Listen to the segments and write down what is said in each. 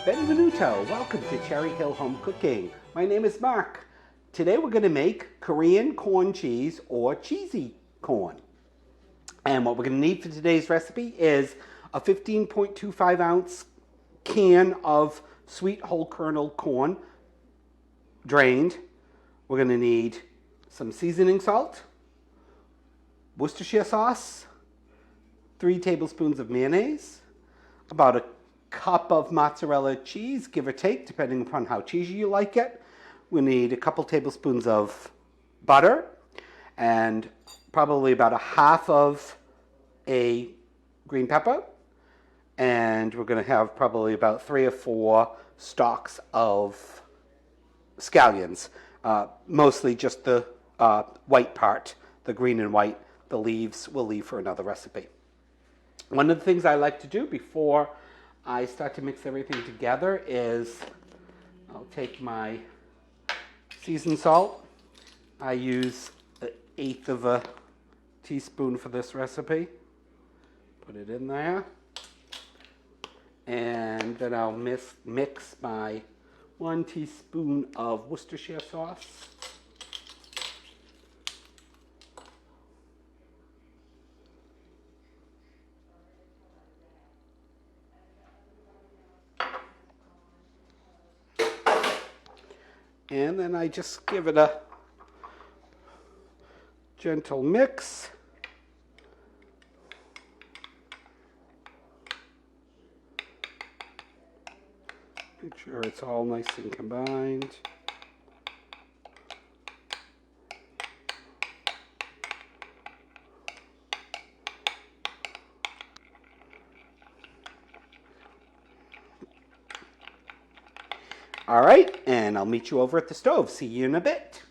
Benvenuto, welcome to Cherry Hill Home Cooking. My name is Mark. Today we're going to make Korean corn cheese or cheesy corn. And what we're going to need for today's recipe is a 15.25 ounce can of sweet whole kernel corn, drained. We're going to need some seasoning salt, Worcestershire sauce, 3 tablespoons of mayonnaise, about a cup of mozzarella cheese, give or take, depending upon how cheesy you like it. We need a couple tablespoons of butter and probably about a half of a green pepper. And we're going to have probably about 3 or 4 stalks of scallions, mostly just the white part, the green and white. The leaves we'll leave for another recipe. One of the things I like to do before I start to mix everything together is I'll take my seasoned salt. I use 1/8 of a teaspoon for this recipe. Put it in there. And then I'll mix my 1 teaspoon of Worcestershire sauce. And then I just give it a gentle mix. Make sure it's all nice and combined. All right, and I'll meet you over at the stove. See you in a bit.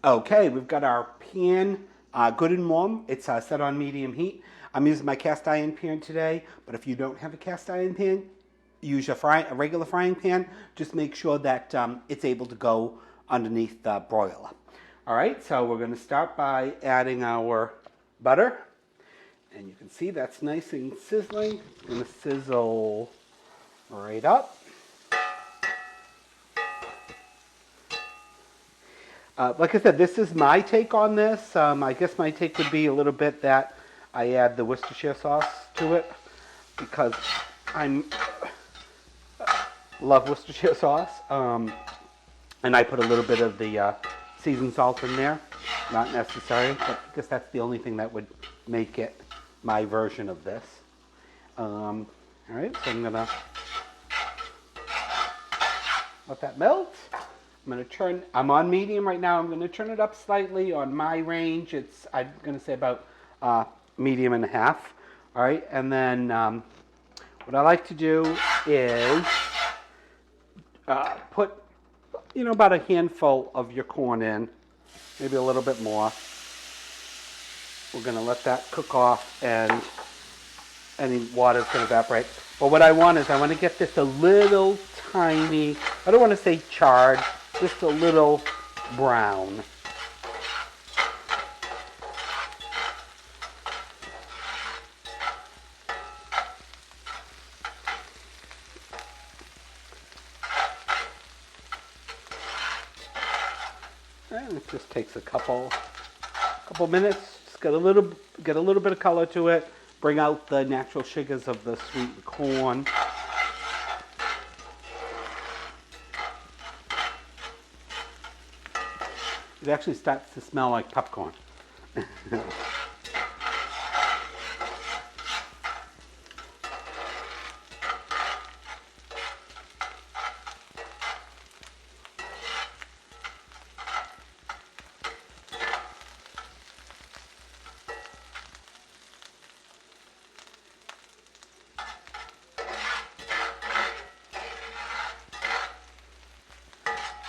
Okay, we've got our pan good and warm. It's set on medium heat. I'm using my cast iron pan today, but if you don't have a cast iron pan, use a regular frying pan. Just make sure that it's able to go underneath the broiler. All right, so we're going to start by adding our butter. And you can see that's nice and sizzling. It's going to sizzle right up. Like I said, this is my take on this. I guess my take would be a little bit that I add the Worcestershire sauce to it because I love Worcestershire sauce. And I put a little bit of the seasoned salt in there. Not necessary, but I guess that's the only thing that would make it my version of this. All right, so I'm going to let that melt. I'm on medium right now. I'm going to turn it up slightly on my range. I'm going to say about medium and a half. All right, and then what I like to do is put, about a handful of your corn in, maybe a little bit more. We're going to let that cook off and any water's going to evaporate. But what I want to get this a little tiny, I don't want to say charred, just a little brown. And it just takes a couple minutes. Just get a little bit of color to it. Bring out the natural sugars of the sweet corn. It actually starts to smell like popcorn. There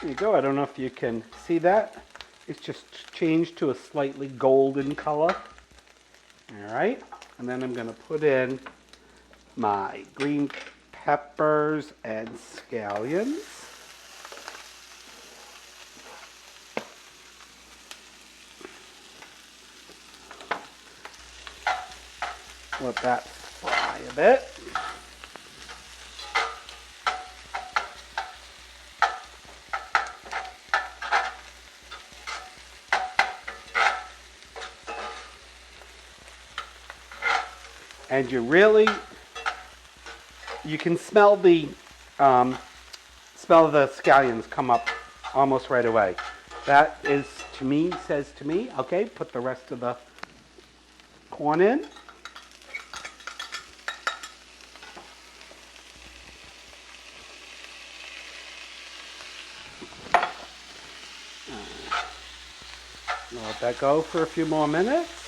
you go. I don't know if you can see that. It's just changed to a slightly golden color. All right. And then I'm going to put in my green peppers and scallions. Let that fry a bit. And you can smell the scallions come up almost right away. That says to me, okay, put the rest of the corn in. Let that go for a few more minutes.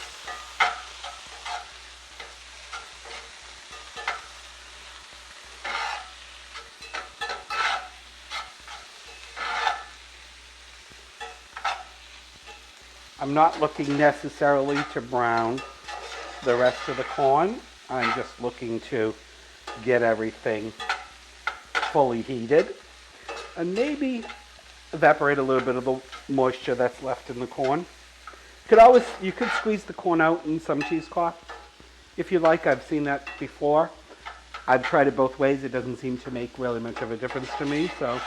I'm not looking necessarily to brown the rest of the corn. I'm just looking to get everything fully heated and maybe evaporate a little bit of the moisture that's left in the corn. You could squeeze the corn out in some cheesecloth if you like. I've seen that before. I've tried it both ways. It doesn't seem to make really much of a difference to me, so.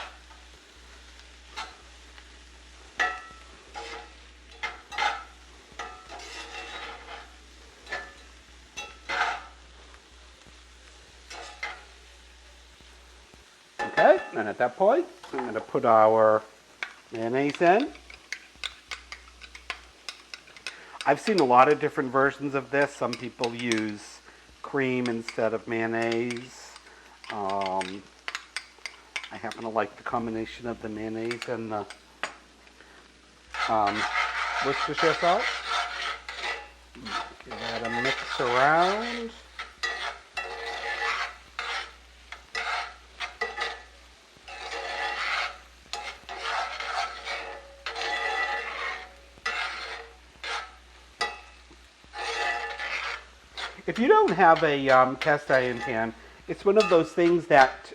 Okay, and at that point, I'm going to put our mayonnaise in. I've seen a lot of different versions of this. Some people use cream instead of mayonnaise. I happen to like the combination of the mayonnaise and the Worcestershire sauce. Give that a mix around. if you don't have a cast iron pan, it's one of those things that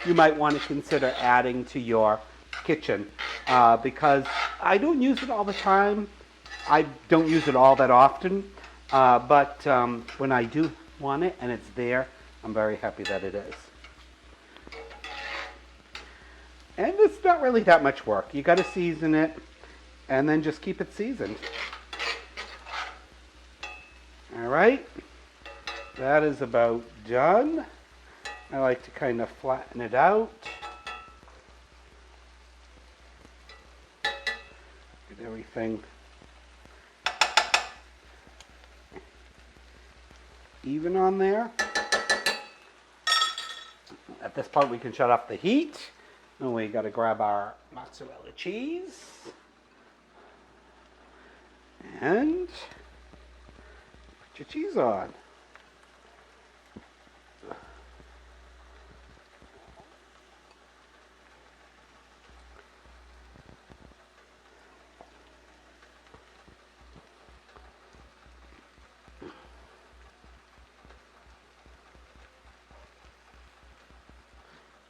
you might want to consider adding to your kitchen because I don't use it all the time. I don't use it all that often, but when I do want it and it's there, I'm very happy that it is. And it's not really that much work. You got to season it and then just keep it seasoned. All right, that is about done. I like to kind of flatten it out. Get everything even on there. At this point we can shut off the heat. And we got to grab our mozzarella cheese. And put your cheese on.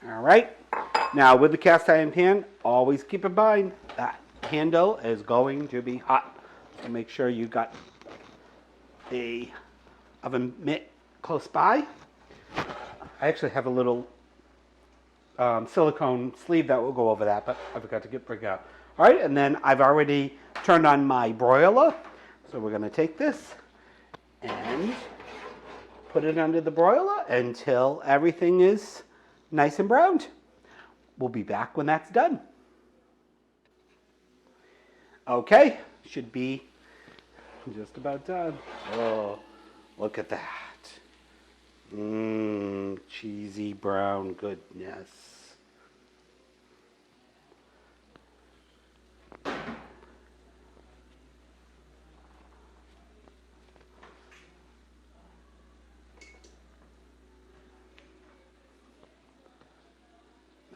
All right, now with the cast iron pan, always keep in mind that handle is going to be hot. So make sure you got the oven mitt close by. I actually have a little silicone sleeve that will go over that, but I forgot to bring it out. All right, and then I've already turned on my broiler. So we're gonna take this and put it under the broiler until everything is nice and browned. We'll be back when that's done. Okay, should be just about done. Oh, look at that. Cheesy brown goodness.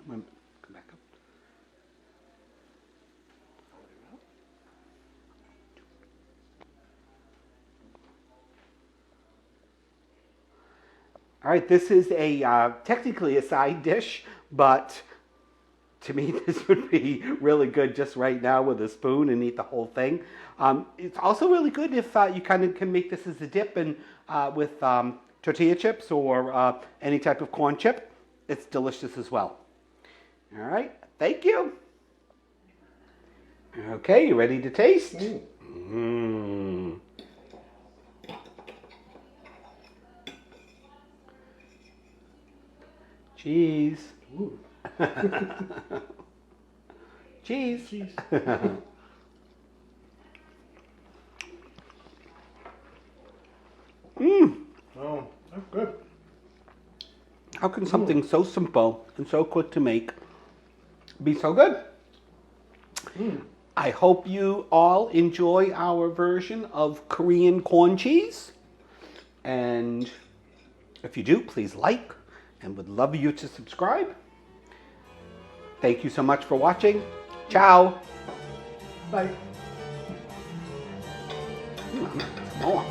Come back up. All right, this is technically a side dish, but to me this would be really good just right now with a spoon and eat the whole thing. It's also really good if you kind of can make this as a dip and with tortilla chips or any type of corn chip. It's delicious as well. All right, thank you. Okay, you ready to taste? Cheese. Cheese. Cheese. Oh, that's good. How can something so simple and so quick to make be so good? I hope you all enjoy our version of Korean corn cheese. And if you do, please like and would love you to subscribe. Thank you so much for watching. Ciao. Bye. More.